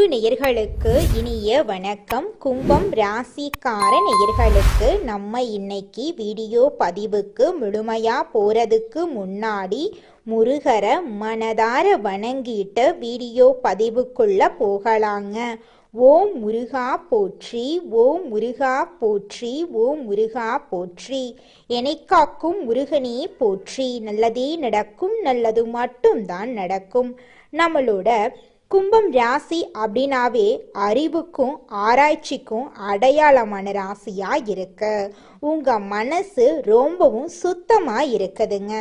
அன்பு நேயர்களுக்கு இனிய வணக்கம். கும்பம் ராசிக்கார நேயர்களுக்கு நம்ம இன்னைக்கு வீடியோ பதிவுக்கு முழுமையா போறதுக்கு முன்னாடி முருகரை மனதார வணங்கிட்டு வீடியோ பதிவுக்குள்ள போகலாங்க. ஓம் முருகா போற்றி, ஓம் முருகா போற்றி, ஓம் முருகா போற்றி. என்னை காக்கும் முருகனே போற்றி. நல்லதே நடக்கும், நல்லது மட்டும்தான் நடக்கும். நம்மளோட கும்பம் ராசி அப்படின்னாவே அறிவுக்கும் ஆராய்ச்சிக்கும் அடையாளமான ராசியா இருக்கு. உங்க மனசு ரொம்பவும் சுத்தமா இருக்குதுங்க.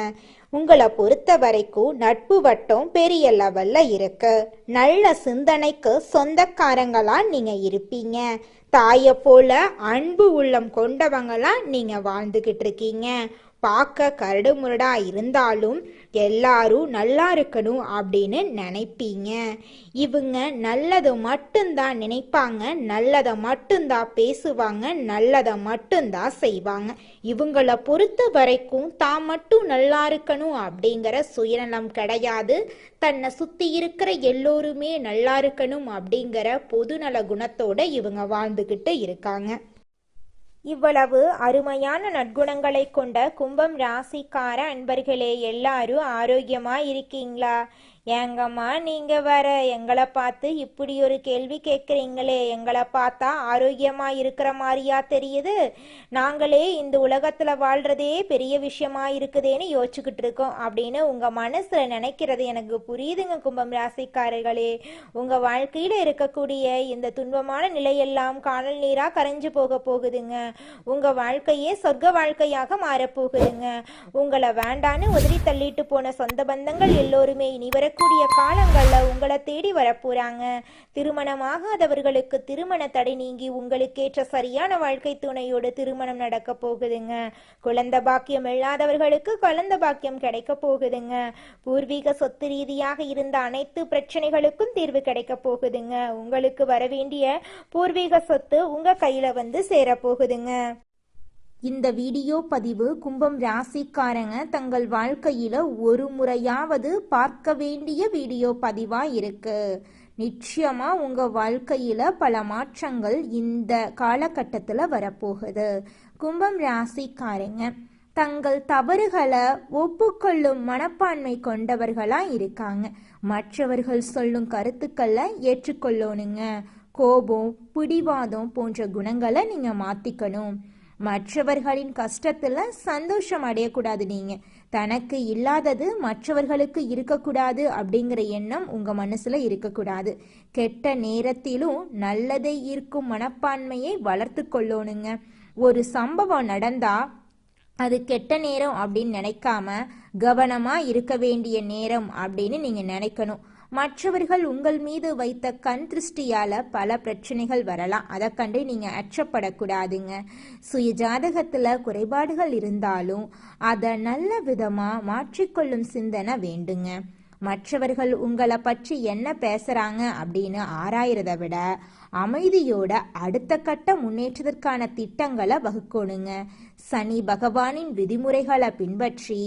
உங்களை பொறுத்த வரைக்கும் நட்பு வட்டம் பெரிய லெவல்ல இருக்கு. நல்ல சிந்தனைக்கு சொந்தக்காரங்களா நீங்க இருப்பீங்க. தாயை போல அன்பு உள்ளம் கொண்டவங்களா நீங்க வாழ்ந்துகிட்டு இருக்கீங்க. பார்க்க கரடு முரடா இருந்தாலும் எல்லாரும் நல்லா இருக்கணும் அப்படின்னு நினைப்பீங்க. இவங்க நல்லதை மட்டும்தான் நினைப்பாங்க, நல்லதை மட்டும்தான் பேசுவாங்க, நல்லதை மட்டும்தான் செய்வாங்க. இவங்கள பொறுத்த வரைக்கும் தான் மட்டும் நல்லா இருக்கணும் அப்படிங்கிற சுயநலம் கிடையாது. தன்னை சுத்தி இருக்கிற எல்லோருமே நல்லா இருக்கணும் அப்படிங்கிற பொதுநல குணத்தோட இவங்க வாழ்ந்துகிட்டு இருக்காங்க. இவ்வளவு அருமையான நற்குணங்களை கொண்ட கும்பம் ராசிக்கார அன்பர்களே, எல்லாரும் ஆரோக்கியமா இருக்கீங்களா? ஏங்கம்மா நீங்க வர எங்களை பார்த்து இப்படி ஒரு கேள்வி கேட்குறீங்களே, எங்களை பார்த்தா ஆரோக்கியமா இருக்கிற மாதிரியா தெரியுது? நாங்களே இந்த உலகத்துல வாழ்றதே பெரிய விஷயமா இருக்குதேன்னு யோசிச்சுக்கிட்டு இருக்கோம் அப்படின்னு உங்க மனசுல நினைக்கிறது எனக்கு புரியுதுங்க. கும்பம் ராசிக்காரர்களே, உங்க வாழ்க்கையில இருக்கக்கூடிய இந்த துன்பமான நிலையெல்லாம் காணல் நீரா கரைஞ்சு போக போகுதுங்க. உங்க வாழ்க்கையே சொர்க்க வாழ்க்கையாக மாறப்போகுதுங்க. உங்களை வேண்டான்னு உதறி தள்ளிட்டு போன சொந்த பந்தங்கள் எல்லோருமே இனி வரக்கூடிய காலங்கள்ல உங்களை தேடி வரப்போறாங்க. திருமணமாகாதவர்களுக்கு திருமண தடை நீங்கி உங்களுக்கேற்ற சரியான வாழ்க்கை துணையோடு திருமணம் நடக்க போகுதுங்க. குழந்தை பாக்கியம் இல்லாதவர்களுக்கு குழந்தை பாக்கியம் கிடைக்க போகுதுங்க. பூர்வீக சொத்து ரீதியாக இருந்த அனைத்து பிரச்சனைகளுக்கும் தீர்வு கிடைக்க போகுதுங்க. உங்களுக்கு வர வேண்டிய பூர்வீக சொத்து உங்க கையில வந்து சேரப்போகுதுங்க. இந்த வீடியோ பதிவு கும்பம் ராசிக்காரங்க தங்கள் வாழ்க்கையில ஒரு முறையாவது பார்க்க வேண்டிய வீடியோ பதிவா இருக்கு. நிச்சயமா உங்க வாழ்க்கையில பல மாற்றங்கள் இந்த காலகட்டத்துல வரப்போகுது. கும்பம் ராசிக்காரங்க தங்கள் தவறுகளை ஒப்புக்கொள்ளும் மனப்பான்மை கொண்டவர்களா இருக்காங்க. மற்றவர்கள் சொல்லும் கருத்துக்களை ஏற்றுக்கொள்ளணுங்க. கோபம், பிடிவாதம் போன்ற குணங்களை நீங்க மாத்திக்கணும். மற்றவர்களின் கஷ்டத்துல சந்தோஷம் அடையக்கூடாது. நீங்க தனக்கு இல்லாதது மற்றவர்களுக்கு இருக்கக்கூடாது அப்படிங்கிற எண்ணம் உங்க மனசுல இருக்கக்கூடாது. கெட்ட நேரத்திலும் நல்லதை ஈர்க்கும் மனப்பான்மையை வளர்த்து கொள்ளணுங்க. ஒரு சம்பவம் நடந்தா அது கெட்ட நேரம் அப்படின்னு நினைக்காம கவனமா இருக்க வேண்டிய நேரம் அப்படின்னு நீங்க நினைக்கணும். மற்றவர்கள் உங்கள் மீது வைத்த கண் திருஷ்டியால பல பிரச்சனைகள் வரலாம். அதை கண்டு நீங்க அச்சப்படக்கூடாதுங்க. சுய ஜாதகத்துல குறைபாடுகள் இருந்தாலும் அதை நல்ல விதமா மாற்றிக்கொள்ளும் சிந்தனை வேண்டுங்க. மற்றவர்கள் உங்களை பற்றி என்ன பேசுறாங்க அப்படின்னு ஆராயறதை விட அமைதியோட அடுத்த கட்ட முன்னேற்றத்திற்கான திட்டங்களை வகுக்கணுங்க. சனி பகவானின் விதிமுறைகளை பின்பற்றி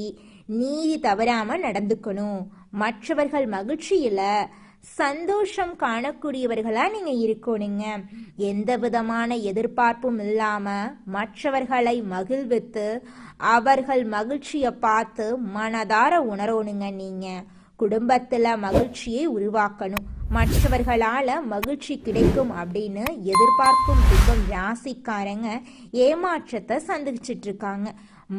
நீதி தவறாம நடந்துக்கணும். மற்றவர்கள் மகிழ்ச்சியில சந்தோஷம் காணக்கூடியவர்களா நீங்க இருக்கணுங்க. எந்த விதமான எதிர்பார்ப்பும் இல்லாம மற்றவர்களை மகிழ்வித்து அவர்கள் மகிழ்ச்சியை பார்த்து மனதார உணரணுங்க. நீங்க குடும்பத்துல மகிழ்ச்சியை உருவாக்கணும். மற்றவர்களால மகிழ்ச்சி கிடைக்கும் அப்படின்னு எதிர்பார்க்கும் கும்பம் ராசிக்காரங்க ஏமாற்றத்தை சந்திச்சிட்டு இருக்காங்க.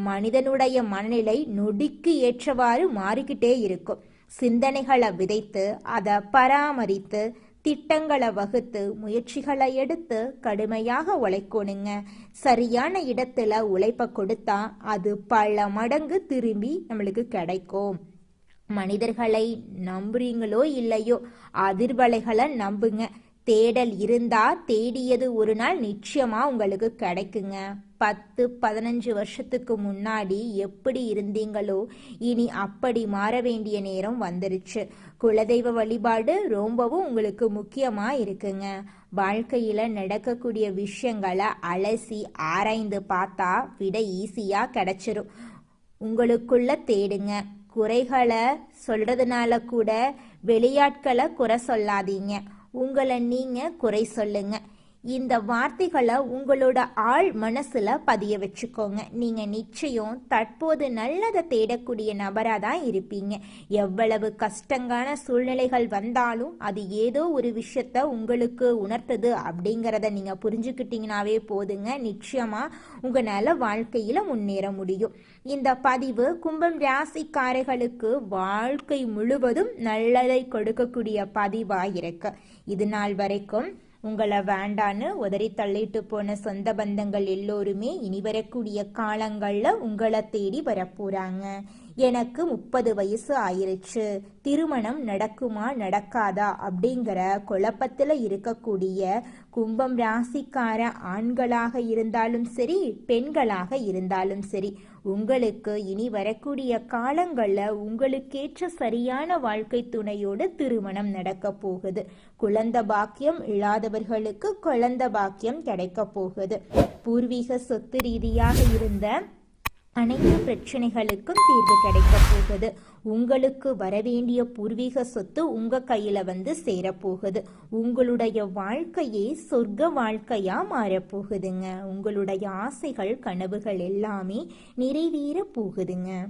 மனிதனுடைய மனநிலை நொடிக்கு ஏற்றவாறு மாறிக்கிட்டே இருக்கும். சிந்தனைகளை விதைத்து அதை பராமரித்து திட்டங்களை வகுத்து முயற்சிகளை எடுத்து கடுமையாக உழைக்கணுங்க. சரியான இடத்துல உழைப்ப கொடுத்தா அது பல மடங்கு திரும்பி நம்மளுக்கு கிடைக்கும். மனிதர்களை நம்புறீங்களோ இல்லையோ, அதிர்வலைகளை நம்புங்க. தேடல் இருந்தா தேடியது ஒரு நாள் நிச்சயமா உங்களுக்கு கிடைக்குங்க. 10-15 வருஷத்துக்கு முன்னாடி எப்படி இருந்தீங்களோ இனி அப்படி மாற வேண்டிய நேரம் வந்துருச்சு. குலதெய்வ வழிபாடு ரொம்பவும் உங்களுக்கு முக்கியமா இருக்குங்க. வாழ்க்கையில நடக்கக்கூடிய விஷயங்களை அலசி ஆராய்ந்து பார்த்தா விட ஈஸியா கிடைச்சிரும். உங்களுக்குள்ள தேடுங்க. குறைகளை சொல்றதுனால கூட வெளியாட்களை குறை சொல்லாதீங்க. உங்களை நீங்கள் குறை சொல்லுங்க. இந்த வார்த்தைகளை உங்களோட ஆழ் மனசுல பதிய வச்சுக்கோங்க. நீங்க நிச்சயம் தற்போது நல்லதை தேடக்கூடிய நபரா தான் இருப்பீங்க. எவ்வளவு கஷ்டமான சூழ்நிலைகள் வந்தாலும் அது ஏதோ ஒரு விஷயத்த உங்களுக்கு உணர்த்துது அப்படிங்கிறத நீங்க புரிஞ்சுக்கிட்டீங்கன்னாவே போதுங்க. நிச்சயமா உங்களால வாழ்க்கையில முன்னேற முடியும். இந்த பதிவு கும்பம் ராசிக்காரர்களுக்கு வாழ்க்கை முழுவதும் நல்லதை கொடுக்கக்கூடிய பதிவாயிருக்கு. இது நாள் வரைக்கும் உங்களை வேண்டான்னு உதறி தள்ளிட்டு போன சொந்த பந்தங்கள் எல்லோருமே இனி வரக்கூடிய காலங்களில் உங்களை தேடி வரப்போறாங்க. எனக்கு 30 வயசு ஆயிருச்சு, திருமணம் நடக்குமா நடக்காதா அப்படிங்கிற குழப்பத்தில் இருக்கக்கூடிய கும்பம் ராசிக்கார ஆண்களாக இருந்தாலும் சரி, பெண்களாக இருந்தாலும் சரி, உங்களுக்கு இனி வரக்கூடிய காலங்களில் உங்களுக்கேற்ற சரியான வாழ்க்கை துணையோடு திருமணம் நடக்க போகுது. குழந்தை பாக்கியம் இல்லாதவர்களுக்கு குழந்தை பாக்கியம் கிடைக்க போகுது. பூர்வீக சொத்து ரீதியாக இருந்த அனைத்து பிரச்சனைகளுக்கும் தீர்வு கிடைக்க போகுது. உங்களுக்கு வரவேண்டிய பூர்வீக சொத்து உங்க கையில சேரப்போகுது. உங்களுடைய வாழ்க்கையே சொர்க்க வாழ்க்கையா மாறப்போகுதுங்க. உங்களுடைய ஆசைகள் கனவுகள் எல்லாமே நிறைவேற போகுதுங்க.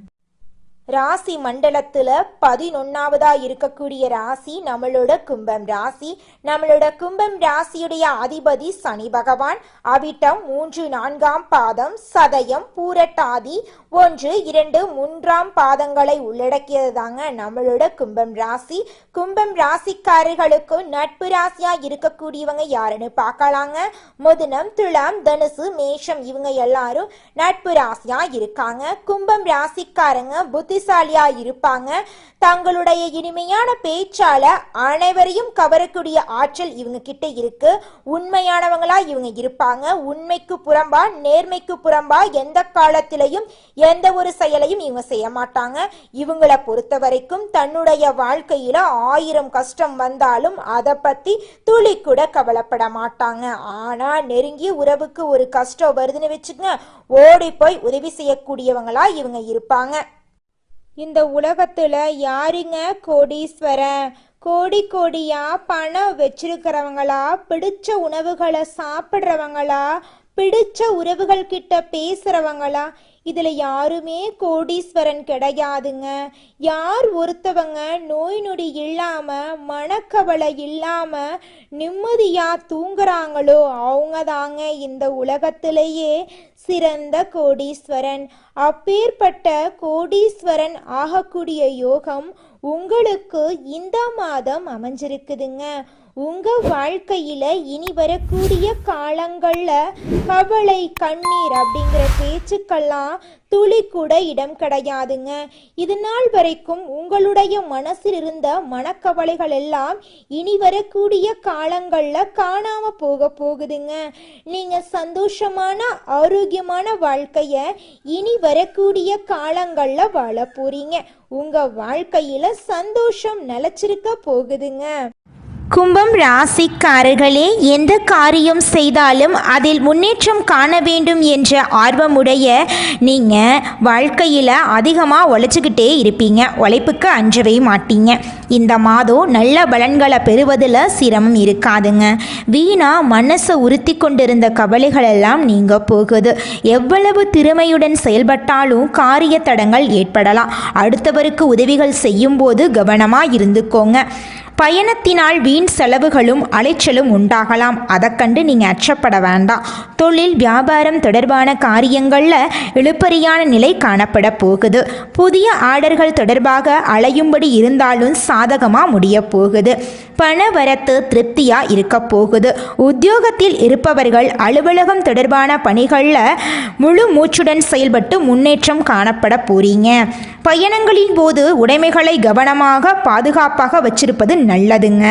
ராசி மண்டலத்துல 11வதா இருக்கக்கூடிய ராசி நம்மளோட கும்பம் ராசி. நம்மளோட கும்பம் ராசியுடைய அதிபதி சனி பகவான். அவிட்டம் 3, 4ஆம் பாதம், சதயம், பூரட்டாதி 1, 2, 3ஆம் பாதங்களை உள்ளடக்கியது தாங்க நம்மளோட கும்பம் ராசி. கும்பம் ராசிக்காரர்களுக்கு நட்பு ராசியா இருக்கக்கூடியவங்க யாருன்னு பார்க்கலாங்க. மிதுனம், துலாம், தனுசு, மேஷம் இவங்க எல்லாரும் நட்பு ராசியா இருக்காங்க. கும்பம் ராசிக்காரங்க புத்திசாலியா இருப்பாங்க. தங்களுடைய இனிமையான பேச்சால அனைவரையும் கவரக்கூடிய ஆற்றல் இவங்க கிட்ட இருக்கு. உண்மையானவங்களா இவங்க இருப்பாங்க. உண்மைக்கு புறம்பா, நேர்மைக்கு புறம்பா எந்த காலத்திலையும் எந்த ஒரு செயலையும் இவங்க செய்ய மாட்டாங்க. இவங்களை பொறுத்த வரைக்கும் தன்னுடைய வாழ்க்கையில 1000 கஷ்டம் வந்தாலும் அதை பத்தி துளி கூட கவலைப்பட மாட்டாங்க. ஆனா நெருங்கிய உறவுக்கு ஒரு கஷ்டம் வருதுன்னு வச்சுக்கங்க, ஓடி போய் உதவி செய்யக்கூடியவங்களா இவங்க இருப்பாங்க. இந்த உலகத்துல யாருங்க கோடீஸ்வரன்? கோடி கோடியா பணம் வச்சிருக்கிறவங்களா, பிடிச்ச உணவுகளை சாப்பிட்றவங்களா, பிடிச்ச உறவுகள் கிட்ட பேசுறவங்களா? இதுல யாருமே கோடீஸ்வரன் கிடையாதுங்க. யார் ஒருத்தவங்க நோய் நொடி இல்லாம, மனக்கவலை இல்லாம நிம்மதியா தூங்குறாங்களோ அவங்க தாங்க இந்த உலகத்திலேயே சிறந்த கோடீஸ்வரன். அப்பேற்பட்ட கோடீஸ்வரன் ஆகக்கூடிய யோகம் உங்களுக்கு இந்த மாதம் அமைஞ்சிருக்குதுங்க. உங்க வாழ்க்கையில இனி வரக்கூடிய காலங்கள்ல கவலை, கண்ணீர் அப்படிங்கிற பேச்சுக்கெல்லாம் துளி கூட இடம் கிடையாதுங்க. இது நாள் வரைக்கும் உங்களுடைய மனசில் இருந்த மனக்கவலைகள் எல்லாம் இனி வரக்கூடிய காலங்கள்ல காணாம போகுதுங்க. நீங்க சந்தோஷமான ஆரோக்கியமான வாழ்க்கைய இனி வரக்கூடிய காலங்கள்ல வாழ போறீங்க. உங்க வாழ்க்கையில சந்தோஷம் நிலைச்சிருக்க போகுதுங்க. கும்பம் ராசிக்காரர்களே, எந்த காரியம் செய்தாலும் அதில் முன்னேற்றம் காண வேண்டும் என்ற ஆர்வமுடைய நீங்கள் வாழ்க்கையில் அதிகமாக உழைச்சிக்கிட்டே இருப்பீங்க. உழைப்புக்கு அஞ்சவே மாட்டீங்க. இந்த மாதம் நல்ல பலன்களை பெறுவதில் சிரமம் இருக்காதுங்க. வீணா மனசை உறுத்தி கொண்டிருந்த கவலைகள் எல்லாம் நீங்க போகுது. எவ்வளவு திறமையுடன் செயல்பட்டாலும் காரிய தடங்கள் ஏற்படலாம். அடுத்தவருக்கு உதவிகள் செய்யும் போது கவனமாக இருந்துக்கோங்க. பயணத்தினால் வீண் செலவுகளும் அலைச்சலும் உண்டாகலாம். அதை கண்டு நீங்கள் அச்சப்பட வேண்டாம். தொழில் வியாபாரம் தொடர்பான காரியங்களில் இழுபறியான நிலை காணப்பட போகுது. புதிய ஆர்டர்கள் தொடர்பாக அலையும்படி இருந்தாலும் சாதகமாக முடிய போகுது. பண வரத்து திருப்தியாக இருக்க போகுது. உத்தியோகத்தில் இருப்பவர்கள் அலுவலகம் தொடர்பான பணிகளில் முழு மூச்சுடன் செயல்பட்டு முன்னேற்றம் காணப்பட போறீங்க. பயணங்களின் போது உடைமைகளை கவனமாக பாதுகாப்பாக வச்சிருப்பது நல்லதுங்க.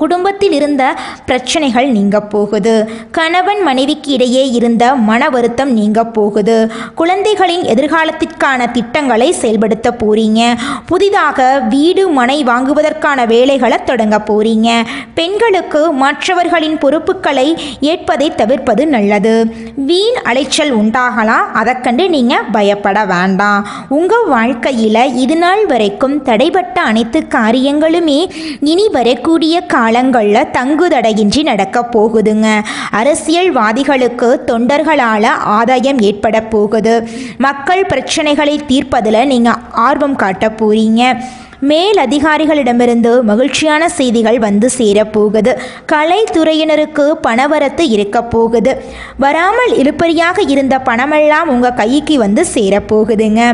குடும்பத்தில் இருந்த பிரச்சனைகள் நீங்க போகுது. கணவன் மனைவிக்கு இடையே இருந்த மன வருத்தம் நீங்க போகுது. குழந்தைகளின் எதிர்காலத்திற்கான திட்டங்களை செயல்படுத்த போறீங்க. புதிதாக வீடு மனை வாங்குவதற்கான வேலைகளை தொடங்க போறீங்க. பெண்களுக்கு மற்றவர்களின் பொறுப்புகளை ஏற்பதை தவிர்ப்பது நல்லது. வீண் அலைச்சல் உண்டாகலாம். அதை கண்டு நீங்க பயப்பட வேண்டாம். உங்க வாழ்க்கையில இது நாள் வரைக்கும் தடைபட்ட அனைத்து காரியங்களுமே இனி வரக்கூடிய காலங்களில் தங்குதடையின்றி நடக்க போகுதுங்க. அரசியல்வாதிகளுக்கு தொண்டர்களால் ஆதாயம் ஏற்பட போகுது. மக்கள் பிரச்சனைகளை தீர்ப்பதில் நீங்கள் ஆர்வம் காட்ட போறீங்க. மேல் அதிகாரிகளிடமிருந்து மகிழ்ச்சியான செய்திகள் வந்து சேரப்போகுது. கலைத்துறையினருக்கு பணவரத்து இருக்க போகுது. வராமல் இழுபறியாக இருந்த பணமெல்லாம் உங்கள் கைக்கு வந்து சேரப்போகுதுங்க.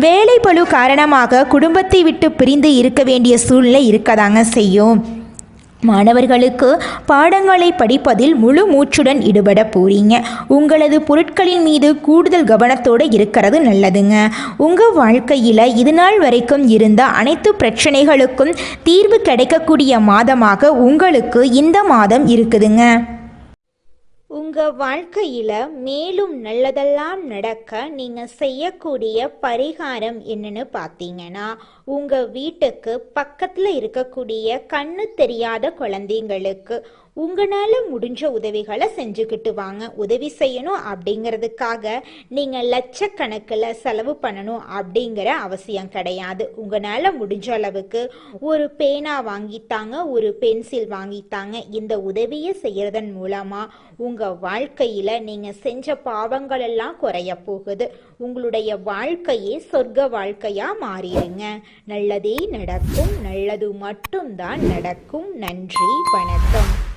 வேலை பளு காரணமாக குடும்பத்தை விட்டு பிரிந்து இருக்க வேண்டிய சூழ்நிலை இருக்கதாங்க செய்யும். மாணவர்களுக்கு பாடங்களை படிப்பதில் முழு மூச்சுடன் ஈடுபட போறீங்க. உங்களது பொருட்களின் மீது கூடுதல் கவனத்தோடு இருக்கிறது நல்லதுங்க. உங்கள் வாழ்க்கையில் இதுநாள் வரைக்கும் இருந்த அனைத்து பிரச்சனைகளுக்கும் தீர்வு கிடைக்கக்கூடிய மாதமாக உங்களுக்கு இந்த மாதம் இருக்குதுங்க. உங்கள் வாழ்க்கையில் மேலும் நல்லதெல்லாம் நடக்க நீங்கள் செய்யக்கூடிய பரிகாரம் என்னன்னு பார்த்தீங்கன்னா, உங்கள் வீட்டுக்கு பக்கத்தில் இருக்கக்கூடிய கண்ணு தெரியாத குழந்தைங்களுக்கு உங்களால் முடிஞ்ச உதவிகளை செஞ்சுக்கிட்டு வாங்க. உதவி செய்யணும் அப்படிங்கிறதுக்காக நீங்கள் லட்சக்கணக்கில் செலவு பண்ணணும் அப்படிங்கிற அவசியம் கிடையாது. உங்களால் முடிஞ்ச அளவுக்கு ஒரு பேனா வாங்கித்தாங்க, ஒரு பென்சில் வாங்கித்தாங்க. இந்த உதவியை செய்கிறதன் மூலமாக உங்கள் வாழ்க்கையில் நீங்கள் செஞ்ச பாவங்கள் எல்லாம் குறைய போகுது. உங்களுடைய வாழ்க்கையே சொர்க்க வாழ்க்கையாக மாறிடுங்க. நல்லதே நடக்கும். நல்லது மட்டும்தான் நடக்கும். நன்றி, வணக்கம்.